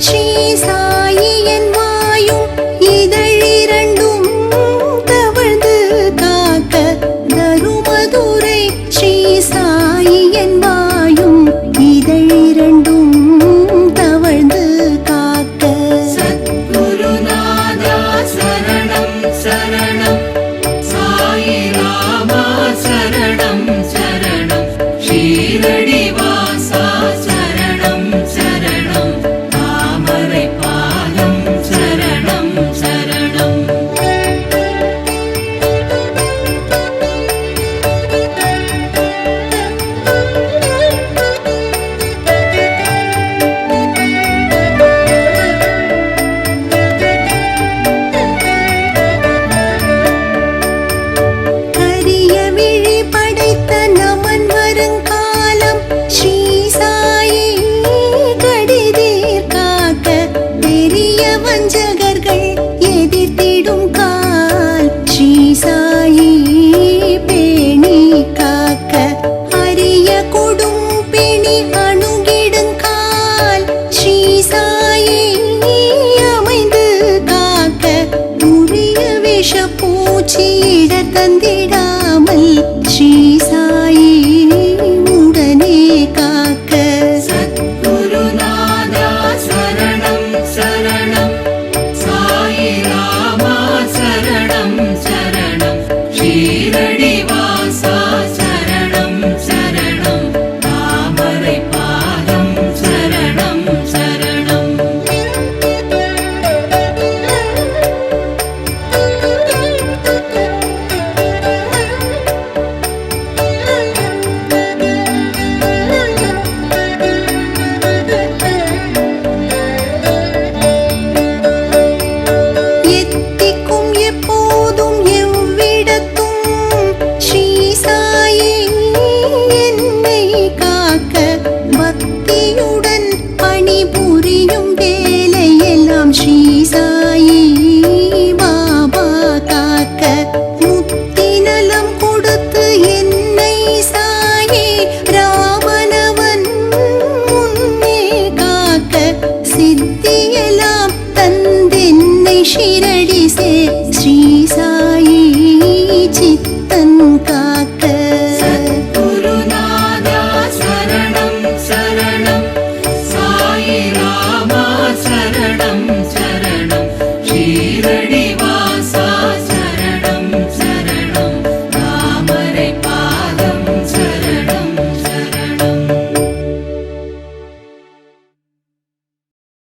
ஸ்ரீ சாயி என் வாயும் இதழிரண்டும் தவழ்ந்து காக்க தருமதுரை ஸ்ரீ சாயி என் வாயும் இதழிரண்டும் தவழ்ந்து காக்க சத்குருநாதா சரணம் சரணம் சாயி ராமா சரணம் சரணம் ஷீரடி வாசா சரணம் சரணம் தாமரை பாதம் சரணம் சரணம் கரிய விழி படைத்த நமன் வருங்காலம் ஸ்ரீ சாயி கடிதீர் காக்க பெரிய வஞ்சகர்கள் எதிர்த்திடும் கால் ஸ்ரீ சாயி பேணி காக்க அரிய கொடும் பிணி அணுகிடுங்கால் ஸ்ரீ சாயி அமைந்து காக்க உரிய விஷ பூச்சியிட தந்திடாமல் ஸ்ரீ சாயி உடனே காக்க சத்குருநாதா சரணம் சரணம் சாயி ராமா சரணம் சரணம் ஷீரடி வாசா சரணம் சரணம் தாமரை பாதம் சரணம் சரணம் எத்திக்கும் எப்போதும் எவ்விடத்தும் ஸ்ரீ சாயி என்னை காக்க பக்தியுடன் பணிபுரியும் வேலையெல்லாம் ஸ்ரீ சாயி பாபா காக்க முத்திநலம் கொடுத்து என்னை சாயி ராமனவன் முன்னே காக்க சித்தியெல்லாம் தந்தென்னை ஷிரடி சேர் ஸ்ரீ சாயி சித்தன் காக்க சத்குருநாதா சரணம் சரணம் சாயி ராமா சரணம்